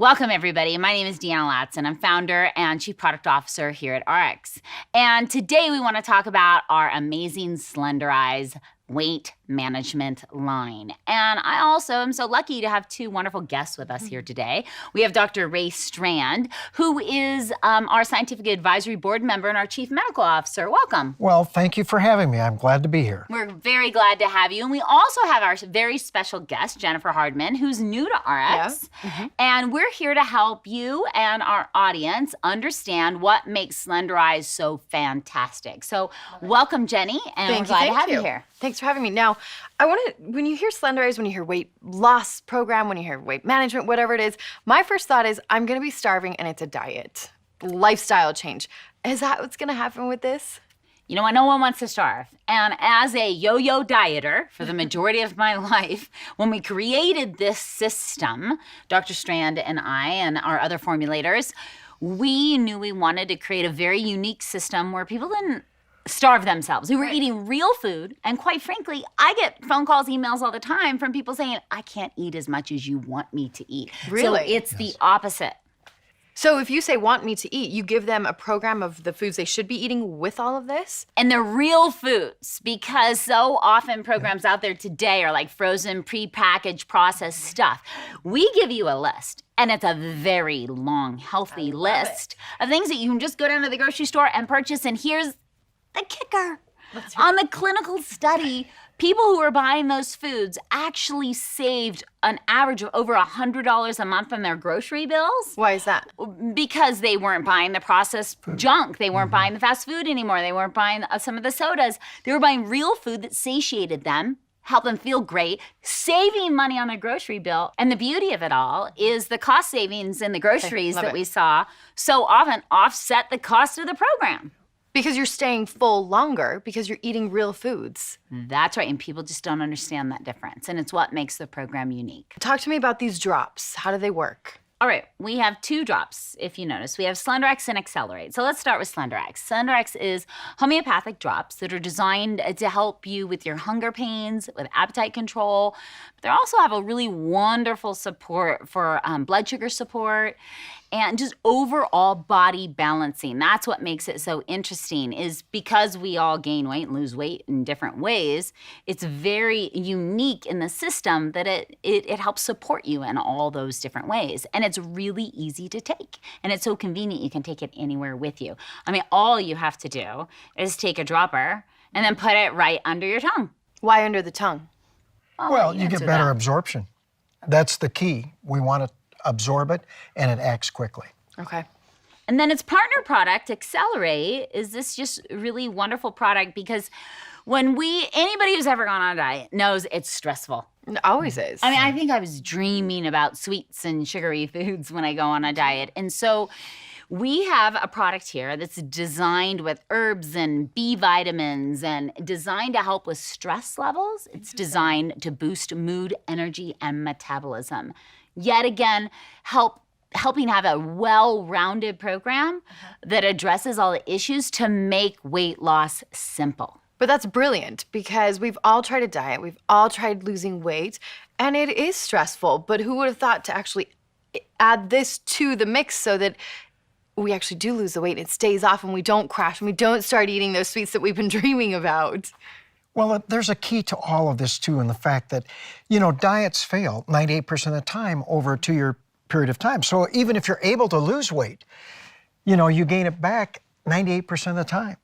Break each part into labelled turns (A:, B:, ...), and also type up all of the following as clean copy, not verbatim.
A: Welcome, everybody. My name is Deanna Latson. I'm founder and chief product officer here at RX. And today we want to talk about our amazing Slenderiiz weight management line. And I also am so lucky to have two wonderful guests with us here today. We have Dr. Ray Strand, who is our scientific advisory board member and our chief medical officer. Welcome.
B: Well, thank you for having me. I'm glad to be here.
A: We're very glad to have you. And we also have our very special guest, Jennifer Hardman, who's new to RX. Yeah. And we're here to help you and our audience understand what makes Slenderiiz so fantastic. So welcome, Jenny, and we're glad to have you here.
C: Thanks for having me. Now, I want to, when you hear Slenderiiz, when you hear weight loss program, when you hear weight management, whatever it is, my first thought is I'm going to be starving and it's a diet, lifestyle change. Is that what's going to happen with this?
A: You know, no one wants to starve. And as a yo-yo dieter for the majority of my life, when we created this system, Dr. Strand and I and our other formulators, we knew we wanted to create a very unique system where people didn't starve themselves. We were eating real food, and quite frankly, I get phone calls, emails all the time from people saying, I can't eat as much as you want me to eat.
C: Really?
A: So it's the opposite.
C: So if you say want me to eat, you give them a program of the foods they should be eating with all of this?
A: And they're real foods, because so often programs out there today are like frozen, prepackaged, processed stuff. We give you a list, and it's a very long, healthy list of things that you can just go down to the grocery store and purchase. And here's the kicker. On the clinical study, people who were buying those foods actually saved an average of over $100 a month on their grocery bills.
C: Why is that?
A: Because they weren't buying the processed junk. They weren't buying the fast food anymore. They weren't buying some of the sodas. They were buying real food that satiated them, help them feel great, saving money on their grocery bill. And the beauty of it all is the cost savings in the groceries that we saw so often offset the cost of the program.
C: Because you're staying full longer, because you're eating real foods.
A: That's right, and people just don't understand that difference, and it's what makes the program unique.
C: Talk to me about these drops. How do they work?
A: All right, we have two drops, if you notice. We have Slenderiiz and Accelerate. So let's start with Slenderiiz. Slenderiiz is homeopathic drops that are designed to help you with your hunger pains, with appetite control. But they also have a really wonderful support for blood sugar support and just overall body balancing. That's what makes it so interesting, is because we all gain weight and lose weight in different ways, it's very unique in the system that it helps support you in all those different ways. And it's really easy to take. And it's so convenient, you can take it anywhere with you. I mean, all you have to do is take a dropper and then put it right under your tongue.
C: Why under the tongue?
B: Well, you get better absorption. That's the key. We want to absorb it, and it acts quickly.
C: Okay.
A: And then its partner product, Accelerate, is this just really wonderful product because anybody who's ever gone on a diet knows it's stressful.
C: It always is.
A: I mean, I think I was dreaming about sweets and sugary foods when I go on a diet. And so we have a product here that's designed with herbs and B vitamins and designed to help with stress levels. It's designed to boost mood, energy, and metabolism. Yet again, helping have a well-rounded program that addresses all the issues to make weight loss simple.
C: But that's brilliant, because we've all tried a diet, we've all tried losing weight, and it is stressful. But who would have thought to actually add this to the mix so that we actually do lose the weight, and it stays off, and we don't crash, and we don't start eating those sweets that we've been dreaming about?
B: Well, there's a key to all of this, too, in the fact that, diets fail 98% of the time over a 2-year period of time. So even if you're able to lose weight, you gain it back 98% of the time.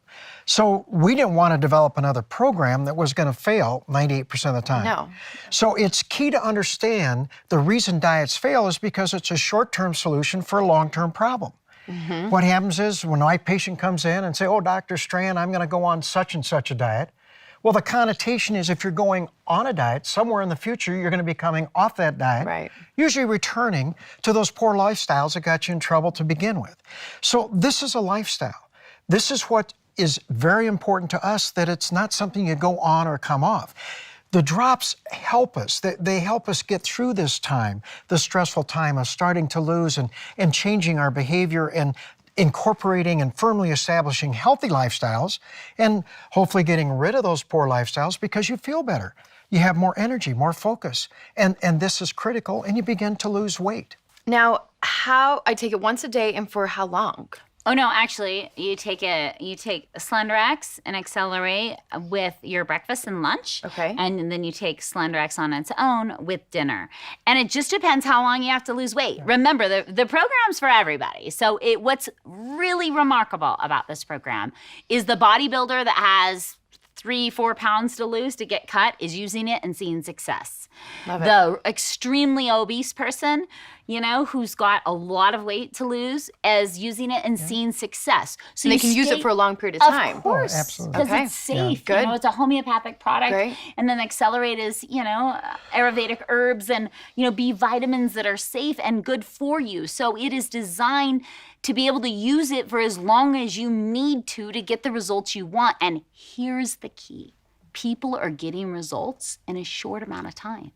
B: So we didn't want to develop another program that was going to fail 98% of the time.
C: No.
B: So it's key to understand the reason diets fail is because it's a short-term solution for a long-term problem. What happens is when my patient comes in and say, oh, Dr. Strand, I'm going to go on such and such a diet. Well, the connotation is if you're going on a diet, somewhere in the future, you're going to be coming off that diet, usually returning to those poor lifestyles that got you in trouble to begin with. So this is a lifestyle. This is what is very important to us, that it's not something you go on or come off. The drops help us. They help us get through this time, the stressful time of starting to lose and changing our behavior and incorporating and firmly establishing healthy lifestyles and hopefully getting rid of those poor lifestyles because you feel better. You have more energy, more focus, and this is critical, and you begin to lose weight.
C: Now, how I take it once a day and for how long?
A: Oh no, actually, you take Slenderiiz and Accelerate with your breakfast and lunch.
C: Okay.
A: And then you take Slenderiiz on its own with dinner. And it just depends how long you have to lose weight. Remember, the program's for everybody. So what's really remarkable about this program is the bodybuilder that has 3-4 pounds to lose to get cut is using it and seeing success.
C: Love it.
A: The extremely obese person, who's got a lot of weight to lose, is using it and seeing success. So
C: And they can use it for a long period of time.
A: Of course,
B: absolutely.
A: because
C: Okay.
A: it's safe.
C: Good.
A: It's a homeopathic product.
C: Great.
A: And then Accelerate is, Ayurvedic herbs and, B vitamins that are safe and good for you. So it is designed to be able to use it for as long as you need to get the results you want. And here's the key. People are getting results in a short amount of time.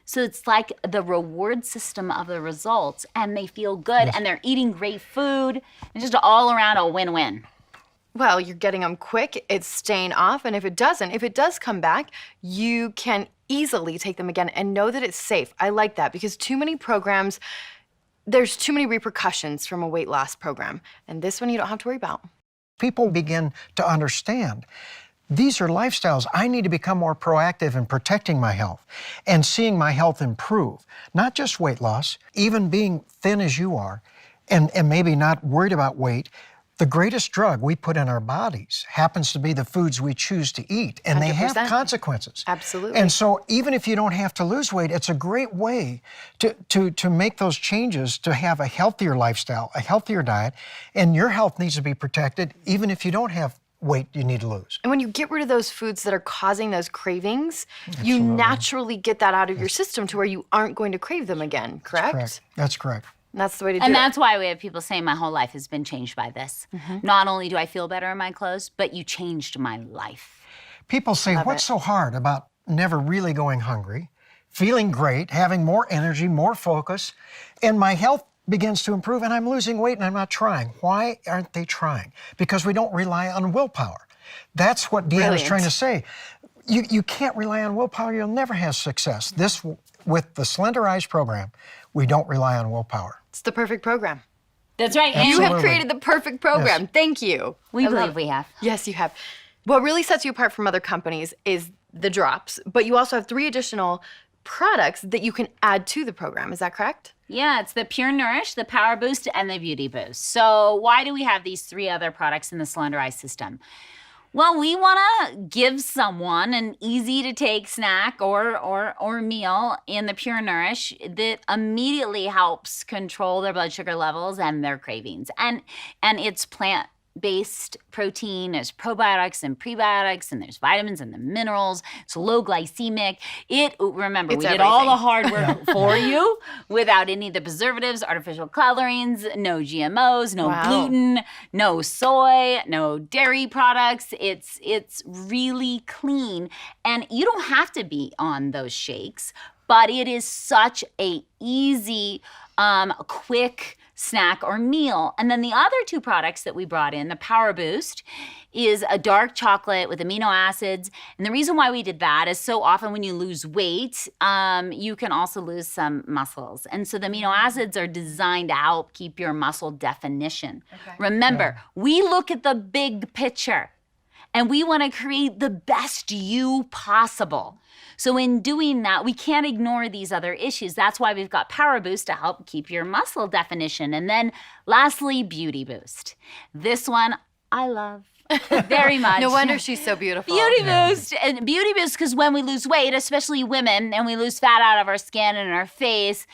A: So it's like the reward system of the results, and they feel good, and they're eating great food. It's just all around a win-win.
C: Well, you're getting them quick, it's staying off, and if it does come back, you can easily take them again and know that it's safe. I like that because too many programs, there's too many repercussions from a weight loss program, and this one you don't have to worry about.
B: People begin to understand these are lifestyles. I need to become more proactive in protecting my health and seeing my health improve. Not just weight loss, even being thin as you are and maybe not worried about weight. The greatest drug we put in our bodies happens to be the foods we choose to eat, and they have
C: 100%.
B: consequences.
C: Absolutely.
B: And so even if you don't have to lose weight, it's a great way to make those changes, to have a healthier lifestyle, a healthier diet, and your health needs to be protected even if you don't have weight you need to lose.
C: And when you get rid of those foods that are causing those cravings, you naturally get that out of your system to where you aren't going to crave them again, correct?
B: That's correct.
C: And that's the way to do
A: And
C: it.
A: that's why we have people saying my whole life has been changed by this. Not only do I feel better in my clothes, but you changed my life.
B: People say, what's so hard about never really going hungry, feeling great, having more energy, more focus, and my health begins to improve and I'm losing weight and I'm not trying. Why aren't they trying? Because we don't rely on willpower. That's what Deanna's trying to say. You can't rely on willpower, you'll never have success. With the Slenderiiz program, we don't rely on willpower.
C: It's the perfect program.
A: That's right.
C: You
B: Absolutely.
C: have created the perfect program.
B: Yes.
C: Thank you.
A: We
C: I
A: believe
C: love-
A: we have.
C: Yes, you have. What really sets you apart from other companies is the drops, but you also have 3 additional products that you can add to the program. Is that correct?
A: Yeah, it's the Pure Nourish, the Power Boost, and the Beauty Boost. So why do we have these 3 other products in the Slenderiiz system? Well, we want to give someone an easy-to-take snack or meal in the Pure Nourish that immediately helps control their blood sugar levels and their cravings. And it's plant-based protein. There's probiotics and prebiotics, and there's vitamins and the minerals. It's low glycemic. Remember,
C: It's
A: we did all
C: everything.
A: the hard work for you without any of the preservatives, artificial colorings, no GMOs, no
C: Wow.
A: gluten, no soy, no dairy products. It's really clean. And you don't have to be on those shakes, but it is such a easy, quick snack or meal. And then the other 2 products that we brought in, the Power Boost, is a dark chocolate with amino acids. And the reason why we did that is so often when you lose weight, you can also lose some muscles. And so the amino acids are designed to help keep your muscle definition.
C: Okay.
A: Remember, we look at the big picture and we want to create the best you possible. So in doing that, we can't ignore these other issues. That's why we've got Power Boost to help keep your muscle definition. And then lastly, Beauty Boost. This one I love very much.
C: No wonder she's so beautiful.
A: Beauty Boost. And Beauty Boost, because when we lose weight, especially women, and we lose fat out of our skin and our face,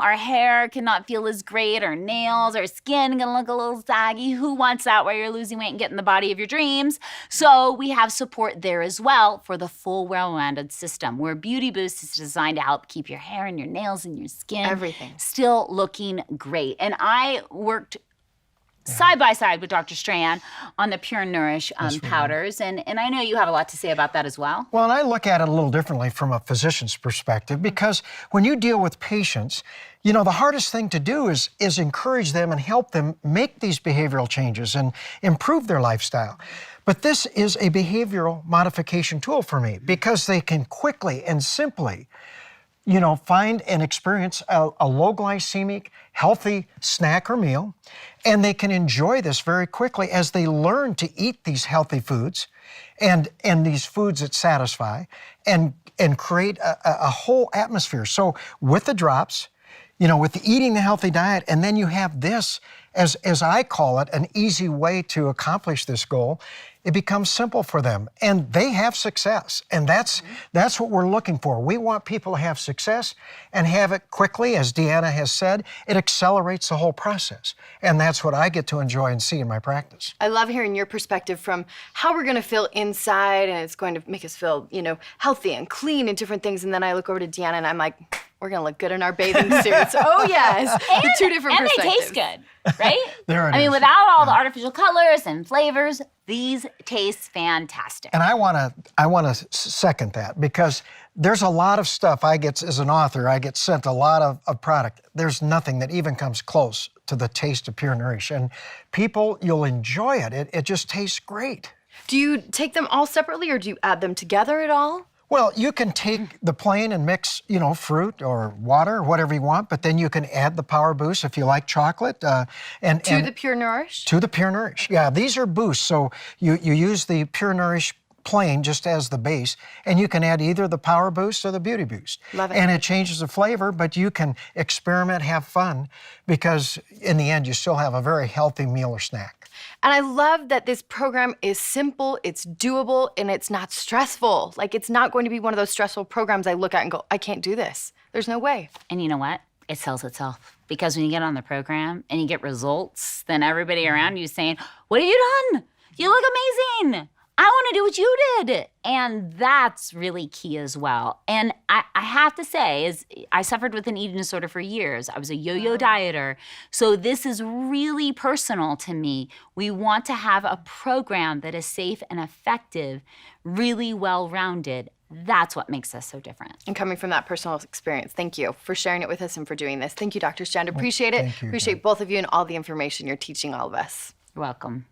A: our hair cannot feel as great, our nails, our skin can look a little saggy. Who wants that while you're losing weight and getting the body of your dreams? So we have support there as well for the full well-rounded system, where Beauty Boost is designed to help keep your hair and your nails and your skin
C: Everything.
A: still looking great. And I worked side by side with Dr. Strand on the Pure Nourish powders. And I know you have a lot to say about that as well.
B: Well, and I look at it a little differently from a physician's perspective, because when you deal with patients, the hardest thing to do is encourage them and help them make these behavioral changes and improve their lifestyle. But this is a behavioral modification tool for me because they can quickly and simply find and experience a low glycemic, healthy snack or meal, and they can enjoy this very quickly as they learn to eat these healthy foods and these foods that satisfy and create a whole atmosphere. So with the drops, with eating the healthy diet, and then you have this, as I call it, an easy way to accomplish this goal. It becomes simple for them, and they have success. And that's what we're looking for. We want people to have success and have it quickly. As Deanna has said, it accelerates the whole process. And that's what I get to enjoy and see in my practice.
C: I love hearing your perspective from how we're going to feel inside, and it's going to make us feel, healthy and clean and different things. And then I look over to Deanna and I'm like, we're going to look good in our bathing suits. Oh, yes. The two different perspectives.
A: And they taste good, right?
B: There it
A: I mean,
B: is.
A: without all the artificial colors and flavors, these taste fantastic.
B: And I want to second that, because there's a lot of stuff I get, as an author, I get sent a lot of product. There's nothing that even comes close to the taste of Pure Nourish. And people, you'll enjoy it. It just tastes great.
C: Do you take them all separately, or do you add them together at all?
B: Well, you can take the plain and mix, fruit or water, whatever you want, but then you can add the Power Boost if you like chocolate.
C: To the Pure Nourish?
B: To the Pure Nourish, yeah. These are boosts, so you use the Pure Nourish plain just as the base, and you can add either the Power Boost or the Beauty Boost.
C: Love it.
B: And it changes the flavor, but you can experiment, have fun, because in the end, you still have a very healthy meal or snack.
C: And I love that this program is simple, it's doable, and it's not stressful. Like, it's not going to be one of those stressful programs I look at and go, I can't do this. There's no way.
A: And you know what? It sells itself. Because when you get on the program and you get results, then everybody around you is saying, what have you done? You look amazing. I want to do what you did. And that's really key as well. And I have to say, I suffered with an eating disorder for years. I was a yo-yo dieter. So this is really personal to me. We want to have a program that is safe and effective, really well-rounded. That's what makes us so different.
C: And coming from that personal experience, thank you for sharing it with us and for doing this. Thank you, Dr. Strand. Appreciate it.
B: Thank you,
C: Appreciate both of you and all the information you're teaching all of us.
A: You're welcome.